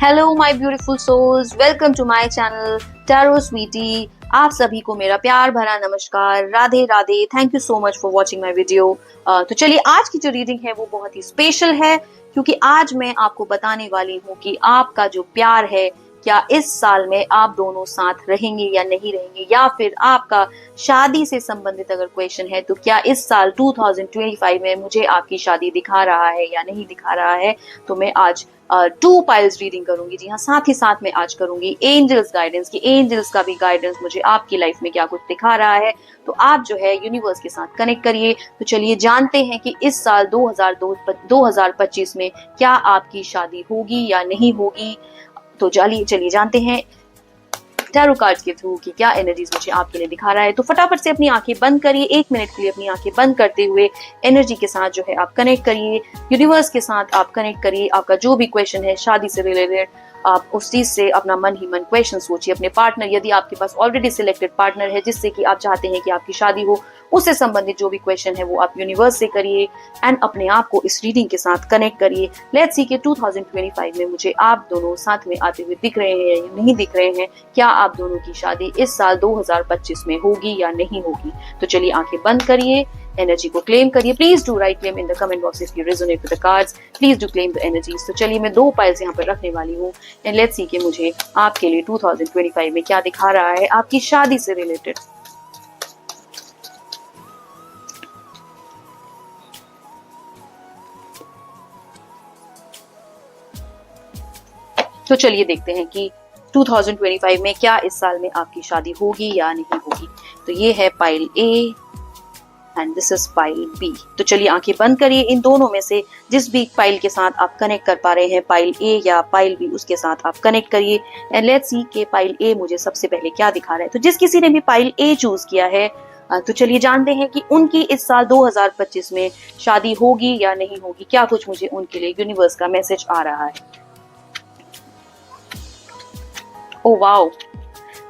Hello my beautiful souls, welcome to my channel tarot sweetie. आप सभी को मेरा प्यार भरा नमस्कार, Radhe Radhe. Thank you so much for watching my video. तो चलिए, आज की जो रीडिंग है वो बहुत ही स्पेशल है, क्योंकि आज मैं आपको बताने वाली हूँ कि आपका जो प्यार है, क्या इस साल में आप दोनों साथ रहेंगे या नहीं रहेंगे, या फिर आपका शादी से संबंधित अगर क्वेश्चन है तो क्या इस साल 2025 में मुझे आपकी शादी दिखा रहा है या नहीं दिखा रहा है। तो मैं आज 2 पाइल्स रीडिंग करूंगी। जी हाँ, साथ ही साथ मैं आज करूंगी एंजल्स गाइडेंस की। एंजल्स का भी गाइडेंस मुझे आपकी लाइफ में क्या कुछ दिखा रहा है, तो आप जो है यूनिवर्स के साथ कनेक्ट करिए। तो चलिए जानते हैं कि इस साल 2025 में क्या आपकी शादी होगी या नहीं होगी। तो चलिए जानते हैं टैरो कार्ड्स के थ्रू कि क्या एनर्जीज मुझे आपके लिए दिखा रहा है। तो फटाफट से अपनी आंखें बंद करिए, 1 मिनट के लिए अपनी आंखें बंद करते हुए एनर्जी के साथ जो है आप कनेक्ट करिए, यूनिवर्स के साथ आप कनेक्ट करिए। आपका जो भी क्वेश्चन है शादी से रिलेटेड, आप उस चीज से अपना मन ही मन क्वेश्चन सोचिए। अपने पार्टनर, यदि आपके पास ऑलरेडी सिलेक्टेड पार्टनर है जिससे कि आप चाहते हैं कि आपकी शादी हो, उससे संबंधित जो भी क्वेश्चन है वो आप यूनिवर्स से करिए एंड अपने आप को इस रीडिंग के साथ कनेक्ट करिए। लेट्स सी कि 2025 में मुझे आप दोनों साथ में आते हुए दिख रहे हैं या नहीं दिख रहे हैं। क्या आप दोनों की शादी इस साल 2025 में होगी या नहीं होगी। तो चलिए आंखें बंद करिए, एनर्जी को क्लेम करिए। Please do right claim in the comment box if you resonate with the cards. Please do claim the energies. तो चलिए मैं 2 पाइल्स यहाँ पर रखने वाली हूँ एंड लेट्स सी कि मुझे आपके लिए 2025 में क्या दिखा रहा है आपकी शादी से रिलेटेड। तो चलिए देखते हैं कि 2025 में क्या इस साल में आपकी शादी होगी या नहीं होगी। तो ये है pile A and this is pile B. तो चलिए आंखें बंद करिए, इन दोनों में से जिस भी पाइल के साथ आप कनेक्ट कर पा रहे हैं, पाइल ए या पाइल बी, उसके साथ आप कनेक्ट करिए एंड लेट्स सी कि पाइल ए मुझे सबसे पहले क्या दिखा रहा है। तो जिस किसी ने भी पाइल ए चूज किया है, तो चलिए जानते हैं कि उनकी इस साल 2025 में शादी होगी या नहीं होगी। क्या कुछ मुझे उनके लिए यूनिवर्स का मैसेज आ रहा है। ओ वाओ,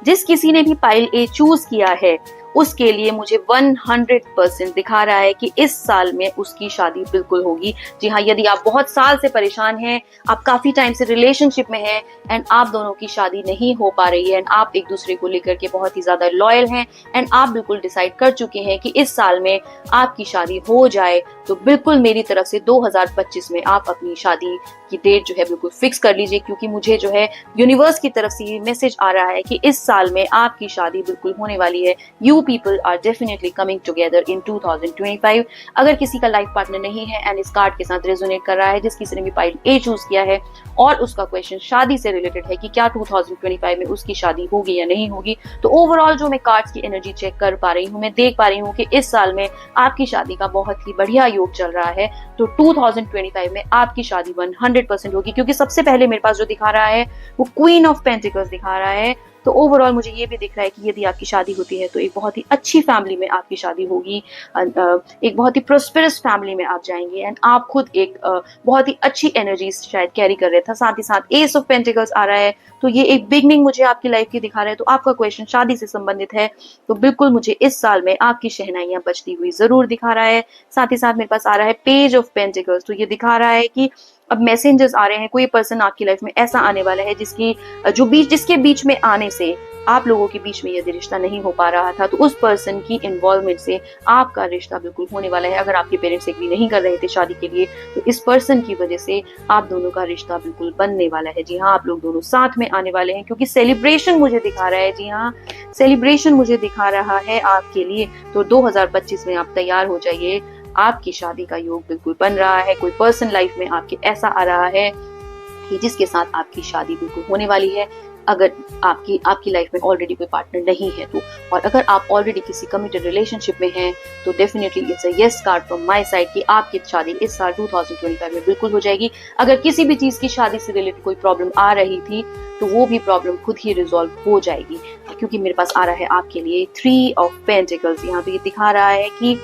जिस किसी ने भी पाइल ए चूज किया है उसके लिए मुझे 100% दिखा रहा है कि इस साल में उसकी शादी बिल्कुल होगी। जी हाँ, यदि आप बहुत साल से परेशान हैं, आप काफी टाइम से रिलेशनशिप में हैं एंड आप दोनों की शादी नहीं हो पा रही है एंड आप एक दूसरे को लेकर के बहुत ही ज्यादा लॉयल हैं एंड आप बिल्कुल डिसाइड कर चुके हैं कि इस साल में आपकी शादी हो जाए, तो बिल्कुल मेरी तरफ से 2025 में आप अपनी शादी की डेट जो है बिल्कुल फिक्स कर लीजिए, क्योंकि मुझे जो है यूनिवर्स की तरफ से ये मैसेज आ रहा है कि इस साल में आपकी शादी बिल्कुल होने वाली है। You people are definitely coming together in 2025। अगर किसी का लाइफ पार्टनर नहीं है एंड इस कार्ड के साथ रेजोनेट कर रहा है, जिस किसी ने भी पाइल ए चूज किया है और उसका क्वेश्चन शादी से रिलेटेड है कि क्या 2025 में उसकी शादी होगी या नहीं होगी, तो ओवरऑल जो मैं कार्ड्स की एनर्जी चेक कर पा रही हूँ, मैं देख पा रही हूँ कि इस साल में आपकी शादी का बहुत ही बढ़िया योग चल रहा है। तो 2025 में आपकी शादी 100% होगी, क्योंकि सबसे पहले मेरे पास जो दिखा रहा है वो क्वीन ऑफ पेंटिकल्स दिखा रहा है। तो ओवरऑल मुझे ये भी दिख रहा है कि यदि आपकी शादी होती है तो एक बहुत ही अच्छी फैमिली में आपकी शादी होगी, एक बहुत ही प्रोस्पेरस फैमिली में आप जाएंगे एंड आप खुद एक बहुत ही अच्छी एनर्जी शायद कैरी कर रहे थे। साथ ही साथ एस ऑफ पेंटिकल्स आ रहा है, तो ये एक बिगनिंग मुझे आपकी लाइफ की दिखा रहा है। तो आपका क्वेश्चन शादी से संबंधित है, तो बिल्कुल मुझे इस साल में आपकी शहनाइयां बजती हुई जरूर दिखा रहा है। साथ ही साथ मेरे पास आ रहा है पेज ऑफ पेंटिकल्स, तो ये दिखा रहा है कि अब मैसेंजर्स आ रहे हैं, कोई पर्सन आपकी लाइफ में ऐसा आने वाला है जिसके बीच में आने से आप लोगों के बीच में यदि रिश्ता नहीं हो पा रहा था, तो उस पर्सन की इन्वॉल्वमेंट से आपका रिश्ता बिल्कुल होने वाला है। अगर आपके पेरेंट्स एग्री नहीं कर रहे थे शादी के लिए, तो इस पर्सन की वजह से आप दोनों का रिश्ता बिल्कुल बनने वाला है। जी हाँ, आप लोग दोनों साथ में आने वाले हैं, क्योंकि सेलिब्रेशन मुझे दिखा रहा है। जी हाँ, सेलिब्रेशन मुझे दिखा रहा है आपके लिए। तो 2025 में आप तैयार हो जाइए, आपकी शादी का योग बिल्कुल बन रहा है। कोई पर्सन लाइफ में आपके ऐसा आ रहा है कि जिसके साथ आपकी शादी बिल्कुल होने वाली है। अगर आपकी लाइफ में ऑलरेडी कोई पार्टनर नहीं है तो, और अगर आप ऑलरेडी किसी कमिटेड रिलेशनशिप में हैं, तो definitely it's a yes card from my side कि आपकी शादी इस साल 2025 में बिल्कुल हो जाएगी। अगर किसी भी चीज की शादी से रिलेटेड कोई प्रॉब्लम आ रही थी, तो वो भी प्रॉब्लम खुद ही रिजॉल्व हो जाएगी, क्योंकि मेरे पास आ रहा है आपके लिए 3 ऑफ पेंटिकल्स। यहाँ पे ये दिखा रहा है कि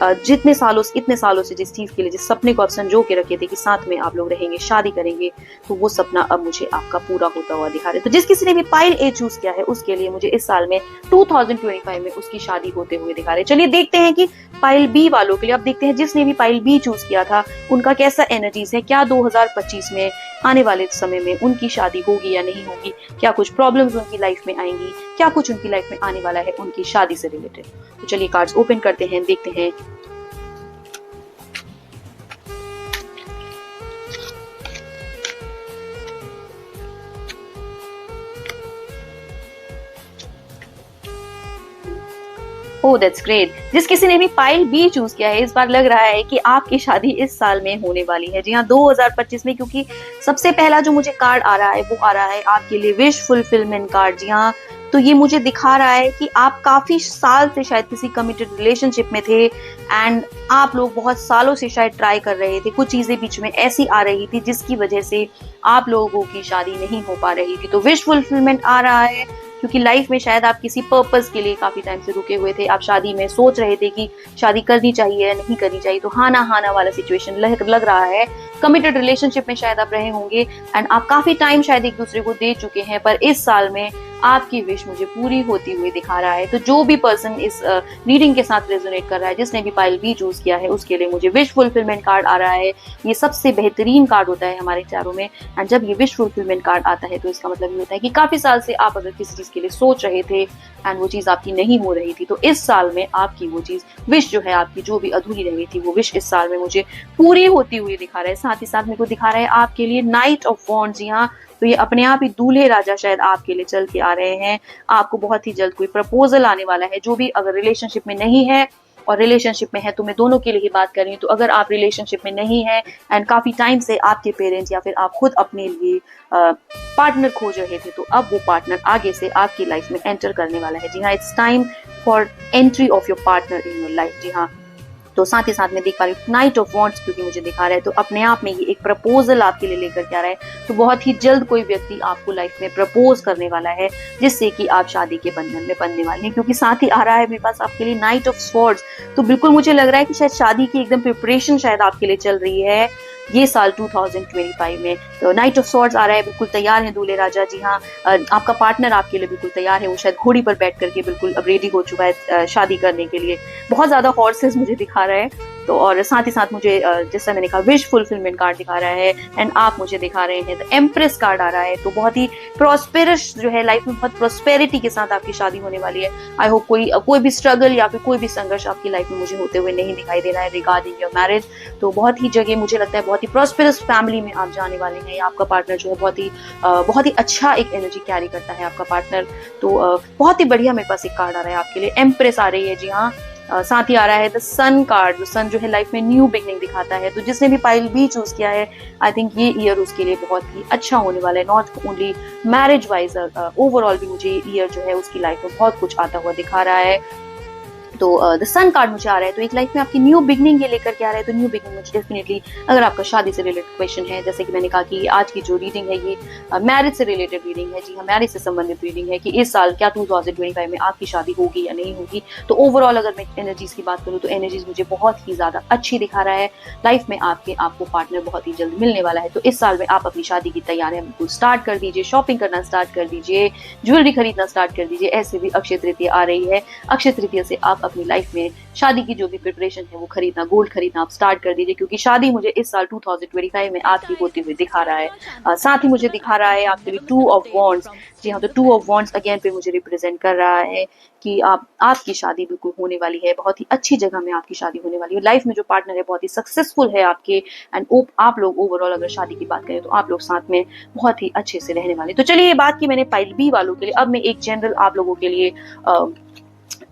जितने सालों से इतने सालों से जिस चीज के लिए जिस सपने को आप संजो के रखे थे कि साथ में आप लोग रहेंगे शादी करेंगे, तो वो सपना अब मुझे आपका पूरा होता हुआ दिखा रहे। तो जिस किसी ने भी पाइल ए चूज किया है उसके लिए मुझे इस साल में 2025 में उसकी शादी होते हुए दिखा रहे। चलिए देखते हैं कि पाइल बी वालों के लिए, अब देखते हैं जिसने भी पाइल बी चूज किया था उनका कैसा एनर्जीज है, क्या 2025 में आने वाले समय में उनकी शादी होगी या नहीं होगी, क्या कुछ प्रॉब्लम्स उनकी लाइफ में आएंगी, क्या कुछ उनकी लाइफ में आने वाला है उनकी शादी से रिलेटेड। तो चलिए कार्ड्स ओपन करते हैं, देखते हैं। Oh that's great. जिस किसी ने भी पाइल बी चूज किया है इस बार लग रहा है कि आपकी शादी इस साल में होने वाली है। जी हाँ, 2025 में, क्योंकि सबसे पहला जो मुझे कार्ड आ रहा है वो आ रहा है आपके लिए विश फुलफिलमेंट कार्ड। जी हाँ, तो ये मुझे दिखा रहा है कि आप काफी साल से शायद किसी कमिटेड रिलेशनशिप में थे एंड आप लोग बहुत सालों से शायद ट्राई कर रहे थे, कुछ चीजें बीच में ऐसी आ रही थी जिसकी वजह से आप लोगों की शादी नहीं हो पा रही थी। तो विश फुलफिलमेंट आ रहा है क्योंकि लाइफ में शायद आप किसी पर्पस के लिए काफी टाइम से रुके हुए थे, आप शादी में सोच रहे थे कि शादी करनी चाहिए या नहीं करनी चाहिए, तो हाँ ना वाला सिचुएशन लग रहा है। कमिटेड रिलेशनशिप में शायद आप रहे होंगे एंड आप काफी टाइम शायद एक दूसरे को दे चुके हैं, पर इस साल में आपकी विश मुझे पूरी होती हुई दिखा रहा है। तो जो भी पर्सन इस रीडिंग के साथ रेजोनेट कर रहा है, जिसने भी पाइल बी चूज किया है, उसके लिए मुझे विश फुलफिलमेंट कार्ड आ रहा है। ये सबसे बेहतरीन कार्ड होता है हमारे चारों में एंड जब ये विश फुलफिलमेंट कार्ड आता है तो इसका मतलब ये होता है कि काफी साल से आप अगर किसी चीज के लिए सोच रहे थे एंड वो चीज आपकी नहीं हो रही थी, तो इस साल में आपकी वो चीज विश जो है आपकी जो भी अधूरी रह गई थी वो विश इस साल में मुझे पूरी होती हुई दिखा रहा है। साथ ही साथ मेरे को दिखा रहा है आपके लिए नाइट ऑफ वॉन्ड्स। जी हाँ, तो ये अपने आप ही दूल्हे राजा शायद आपके लिए चल के आ रहे हैं। आपको बहुत ही जल्द कोई प्रपोजल आने वाला है। जो भी अगर रिलेशनशिप में नहीं है और रिलेशनशिप में है, तो मैं दोनों के लिए ही बात कर रही हूँ। तो अगर आप रिलेशनशिप में नहीं है एंड काफी टाइम से आपके पेरेंट्स या फिर आप खुद अपने लिए पार्टनर खोज रहे थे, तो अब वो पार्टनर आगे से आपकी लाइफ में एंटर करने वाला है। जी हाँ, it's time for entry of your partner in your life. जी हाँ, तो साथ ही साथ मैं देख पा रही हूँ नाइट ऑफ वॉन्ट्स, क्योंकि मुझे दिखा रहा है तो अपने आप में ये एक प्रपोजल आपके लिए लेकर के आ रहा है। तो बहुत ही जल्द कोई व्यक्ति आपको लाइफ में प्रपोज करने वाला है जिससे कि आप शादी के बंधन में बंधने वाले हैं। क्योंकि साथ ही आ रहा है मेरे पास आपके लिए नाइट ऑफ स्वॉर्ड्स, तो बिल्कुल मुझे लग रहा है कि शायद शादी की एकदम प्रिपरेशन शायद आपके लिए चल रही है ये साल 2025 में। तो नाइट ऑफ स्वॉर्ड्स आ रहा है, बिल्कुल तैयार है दूल्हे राजा। जी हाँ, आपका पार्टनर आपके लिए बिल्कुल तैयार है, वो शायद घोड़ी पर बैठ करके बिल्कुल अब रेडी हो चुका है शादी करने के लिए। बहुत ज्यादा हॉर्सेस मुझे दिखा रहा है। तो और साथ ही साथ मुझे जैसा मैंने कहा विश फुलफिलमेंट कार्ड दिखा रहा है एंड आप मुझे दिखा रहे हैं द एम्प्रेस कार्ड आ रहा है। तो बहुत ही प्रॉस्पेरस जो है, लाइफ में बहुत प्रॉस्पेरिटी के साथ आपकी शादी होने वाली है। आई होप कोई भी स्ट्रगल या फिर कोई भी संघर्ष आपकी लाइफ में मुझे होते हुए नहीं दिखाई दे रहा है रिगार्डिंग योर मैरिज। तो बहुत ही जगह मुझे लगता है बहुत ही प्रॉस्पेरस फैमिली में आप जाने वाले हैं। आपका पार्टनर जो है बहुत ही अच्छा एक एनर्जी कैरी करता है आपका पार्टनर। तो बहुत ही बढ़िया मेरे पास एक कार्ड आ रहा है आपके लिए, एम्प्रेस आ रही है। जी हाँ, साथ ही आ रहा है द सन कार्ड। सन जो है लाइफ में न्यू बिगनिंग दिखाता है। तो जिसने भी पाइल बी चूज किया है, आई थिंक ये ईयर उसके लिए बहुत ही अच्छा होने वाला है। Not only marriage wise, overall भी मुझे ईयर जो है उसकी लाइफ में बहुत कुछ आता हुआ दिखा रहा है। तो द सन कार्ड मुझे आ रहा है, तो एक लाइफ में आपकी न्यू बिगनिंग ये लेकर के आ रहा है। तो न्यू बिगनिंग मुझे डेफिनेटली, अगर आपका शादी से रिलेटेड क्वेश्चन है, जैसे कि मैंने कहा कि आज की जो रीडिंग है ये मैरिज से रिलेटेड रीडिंग है। जी हाँ, मैरिज से संबंधित रीडिंग है कि इस साल क्या 2025 में आपकी शादी होगी या नहीं होगी। तो ओवरऑल अगर मैं एनर्जीज की बात करूँ तो एनर्जीज मुझे बहुत ही ज्यादा अच्छी दिखा रहा है। लाइफ में आपको पार्टनर बहुत ही जल्द मिलने वाला है। तो इस साल में आप अपनी शादी की तैयारियां बिल्कुल स्टार्ट कर दीजिए, शॉपिंग करना स्टार्ट कर दीजिए, ज्वेलरी खरीदना स्टार्ट कर दीजिए। ऐसे भी अक्षय तृतीया आ रही है, अक्षय तृतीया से आप अपनी लाइफ में शादी की जो भी प्रिपरेशन है वो खरीदना, गोल्ड खरीदना आप स्टार्ट कर दीजिए, क्योंकि शादी मुझे इस साल 2025 में आपकी होती हुई दिखा रहा है। साथ ही मुझे दिखा रहा है आपके लिए टू ऑफ वॉन्ड्स। जी हाँ, तो टू ऑफ वॉन्ड्स अगेन पे मुझे रिप्रेजेंट कर रहा है कि आपकी शादी बिल्कुल होने वाली है, बहुत ही अच्छी जगह में आपकी शादी होने वाली है। लाइफ में जो पार्टनर है बहुत ही सक्सेसफुल है आपके एंड आप लोग ओवरऑल अगर शादी की बात करें तो आप लोग साथ में बहुत ही अच्छे से रहने वाले। तो चलिए, ये बात की मैंने पाइल बी वालों के लिए। अब मैं एक जनरल आप लोगों के लिए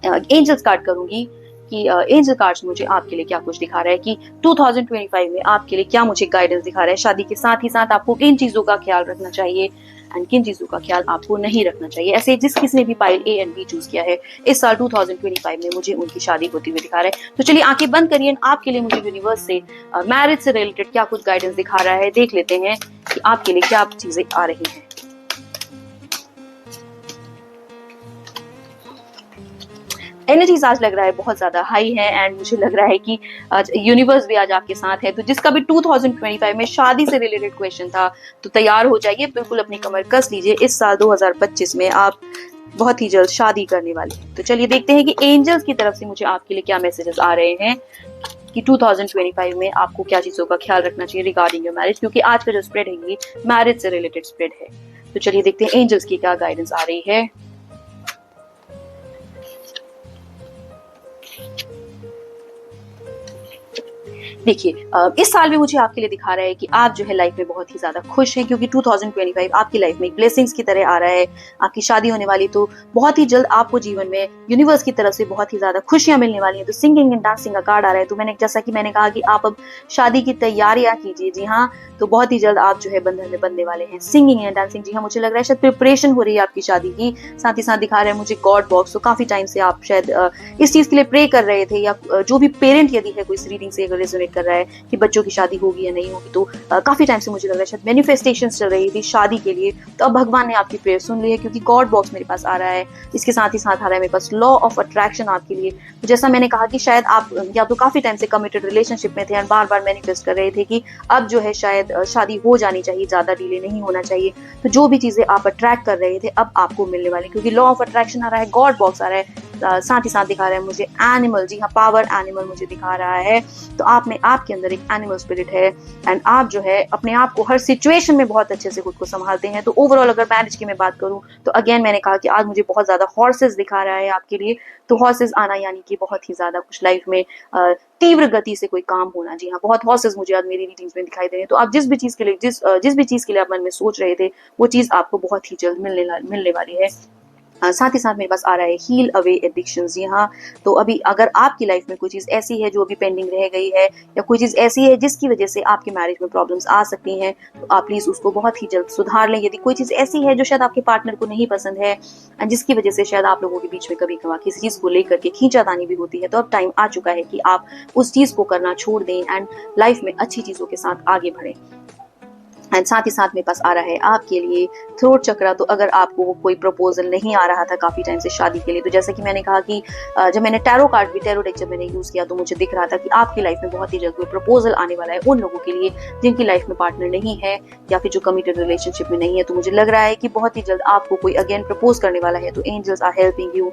एंजल्स कार्ड करूंगी कि एंजल कार्ड्स मुझे आपके लिए क्या कुछ दिखा रहा है कि 2025 में आपके लिए क्या मुझे गाइडेंस दिखा रहा है। शादी के साथ ही साथ आपको किन चीजों का ख्याल रखना चाहिए एंड किन चीजों का ख्याल आपको नहीं रखना चाहिए। ऐसे जिस किसी ने भी pile A and B choose किया है, इस साल 2025 में मुझे उनकी शादी होती हुई दिखा रहा है। तो चलिए आंखें बंद करिए, आपके लिए मुझे यूनिवर्स से मैरिज से रिलेटेड क्या कुछ गाइडेंस दिखा रहा है, देख लेते हैं कि आपके लिए क्या चीजें आ रही हैं। एनर्जीज आज लग रहा है बहुत ज्यादा हाई है एंड मुझे लग रहा है कि आज यूनिवर्स भी आज आपके साथ है। तो जिसका भी 2025 में शादी से रिलेटेड क्वेश्चन था तो तैयार हो जाइए, बिल्कुल अपनी कमर कस लीजिए। इस साल 2025 में आप बहुत ही जल्द शादी करने वाली हैं। तो चलिए देखते हैं कि एंजल्स की तरफ से मुझे आपके लिए क्या मैसेजेस आ रहे हैं कि 2025 में आपको क्या चीजों का ख्याल रखना चाहिए रिगार्डिंग योर मैरिज, क्योंकि आज का जो स्प्रेड है ये मैरिज से रिलेटेड स्प्रेड है। तो चलिए देखते हैं एंजल्स की क्या गाइडेंस आ रही है। देखिए इस साल भी मुझे आपके लिए दिखा रहा है कि आप जो है लाइफ में बहुत ही ज्यादा खुश हैं, क्योंकि 2025 आपकी लाइफ में एक ब्लेसिंग्स की तरह आ रहा है। आपकी शादी होने वाली, तो बहुत ही जल्द आपको जीवन में यूनिवर्स की तरफ से बहुत ही ज्यादा खुशियां मिलने वाली हैं। तो सिंगिंग एंड डांसिंग का कार्ड आ रहा है। तो मैंने जैसा कि मैंने कहा कि आप अब शादी की तैयारियां कीजिए। जी हाँ, तो बहुत ही जल्द आप जो है बंधन में बंधने वाले हैं। सिंगिंग एंड डांसिंग, जी हाँ, मुझे लग रहा है शायद प्रिपरेशन हो रही है आपकी शादी की। साथ ही साथ दिखा रहा है मुझे गॉड बॉक्स। तो काफी टाइम से आप शायद इस चीज के लिए प्रे कर रहे थे, या जो भी पेरेंट यदि है कोई इस रीडिंग से अगर रेजोनेट कर रहा है कि बच्चों की शादी होगी या नहीं होगी, तो काफी टाइम से मुझे लग रहा है शायद मैनिफेस्टेशन चल रही थी शादी के लिए। तो अब भगवान ने आपकी प्रेयर सुन ली है, क्योंकि गॉड बॉक्स मेरे पास आ रहा है। इसके साथ ही साथ आ रहा है मेरे पास लॉ ऑफ अट्रैक्शन आपके लिए। तो जैसा मैंने कहा कि शायद आप या तो काफी टाइम से कमिटेड रिलेशनशिप में थे और बार बार मैनिफेस्ट कर रहे थे कि अब जो है शायद शादी हो जानी चाहिए, ज्यादा डिले नहीं होना चाहिए। तो जो भी चीजें आप अट्रैक्ट कर रहे थे अब आपको मिलने वाली, क्योंकि लॉ ऑफ अट्रैक्शन आ रहा है, गॉड बॉक्स आ रहा है। साथ ही साथ दिखा रहा है मुझे एनिमल। जी हाँ, पावर एनिमल मुझे दिखा रहा है। तो आप में आपके अंदर एक एनिमल स्पिरिट है एंड आप जो है अपने आप को हर सिचुएशन में बहुत अच्छे से खुद को संभालते हैं। तो ओवरऑल अगर मैरिज की मैं बात करूं तो अगेन मैंने कहा कि आज मुझे बहुत ज्यादा हॉर्सेस दिखा रहा है आपके लिए। तो हॉर्सेस आना यानी कि बहुत ही ज्यादा कुछ लाइफ में तीव्र गति से कोई काम होना। जी हाँ, बहुत हॉर्सेस मुझे आज मेरी रीडिंग्स में दिखाई दे रहे हैं। तो आप जिस भी चीज के लिए जिस भी चीज के लिए आप मन में सोच रहे थे वो चीज आपको बहुत ही जल्द मिलने वाली है। साथ ही साथ मेरे पास आ रहा है हील अवे एडिक्शंस। यहाँ तो अभी अगर आपकी लाइफ में कोई चीज ऐसी है जो अभी पेंडिंग रह गई है, या कोई चीज ऐसी है जिसकी वजह से आपके मैरिज में प्रॉब्लम्स आ सकती हैं, तो आप प्लीज उसको बहुत ही जल्द सुधार लें। यदि कोई चीज ऐसी है जो शायद आपके पार्टनर को नहीं पसंद है, जिसकी वजह से शायद आप लोगों के बीच में कभी कभार किसी चीज को लेकर के खींचातानी भी होती है, तो अब टाइम आ चुका है कि आप उस चीज को करना छोड़ दें एंड लाइफ में अच्छी चीजों के साथ आगे बढ़ें। एंड साथ ही साथ मेरे पास आ रहा है आपके लिए थ्रोट चक्रा। तो अगर आपको वो कोई प्रपोजल नहीं आ रहा था काफी टाइम से शादी के लिए, तो जैसे कि मैंने कहा कि जब मैंने टैरो कार्ड भी टैरो डेक जब मैंने यूज किया तो मुझे दिख रहा था कि आपकी लाइफ में बहुत ही जल्द कोई प्रपोजल आने वाला है उन लोगों के लिए जिनकी लाइफ में पार्टनर नहीं है या फिर जो कमिटेड रिलेशनशिप में नहीं है। तो मुझे लग रहा है कि बहुत ही जल्द आपको कोई अगेन प्रपोज करने वाला है। तो angels are helping you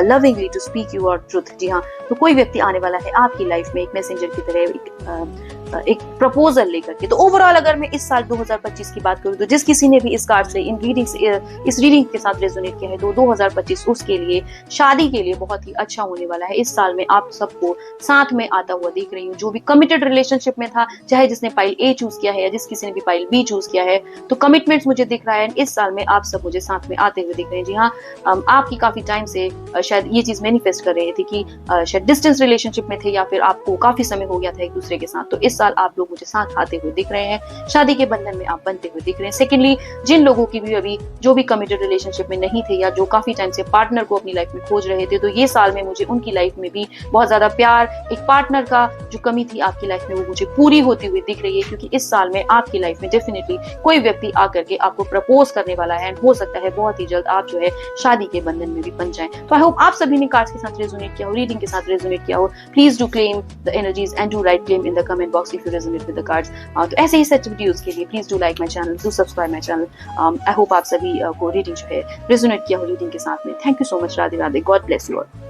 lovingly to speak your truth. जी हाँ, तो कोई व्यक्ति आने वाला है आपकी लाइफ में एक मैसेंजर की तरह एक प्रपोजल लेकर के। तो ओवरऑल अगर मैं इस साल 2025 की बात करूं तो जिस किसी ने भी इस कार्ड से इस रीडिंग के साथ रेजोनेट किया है तो 2025 उसके लिए शादी के लिए बहुत ही अच्छा होने वाला है। इस साल में आप सबको साथ में आता हुआ देख रही हूँ। जो भी कमिटेड रिलेशनशिप में था, चाहे जिसने पाइल ए चूज किया है या जिस किसी ने भी पाइल बी चूज किया है, तो कमिटमेंट्स मुझे दिख रहा है। इस साल में आप सब मुझे साथ में आते हुए दिख रहे हैं। जी हाँ, आपकी काफी टाइम से शायद ये चीज मैनिफेस्ट कर रहे थे कि शायद डिस्टेंस रिलेशनशिप में थे या फिर आपको काफी समय हो गया था एक दूसरे के साथ। तो इस साल आप लोग मुझे साथ आते हुए दिख रहे हैं, शादी के बंधन में आप बनते हुए दिख रहे हैं। सेकेंडली, जिन लोगों की भी अभी जो भी कमिटेड रिलेशनशिप में नहीं थे या जो काफी टाइम से पार्टनर को अपनी लाइफ में खोज रहे थे, तो ये साल में मुझे उनकी लाइफ में भी बहुत ज्यादा प्यार, एक पार्टनर का जो कमी थी आपकी लाइफ में वो मुझे पूरी होती हुई दिख रही है। क्योंकि इस साल में आपकी लाइफ में डेफिनेटली कोई व्यक्ति आकर के आपको प्रपोज करने वाला है। हो सकता है बहुत ही जल्द आप जो है शादी के बंधन में भी बन जाएं। तो आई होप आप सभी ने कार्ड्स के साथ रेजोनेट किया हो, रीडिंग के साथ रेजोनेट किया हो। Please do claim the energies and do right claim in the comment box if you resonate with the cards. तो ऐसे ही सच वीडियोस के लिए please do like my channel, do subscribe my channel. I hope आप सभी को reading जो है resonate किया हो रीडिंग के साथ में। Thank you so much. Radhe Radhe. God bless you all.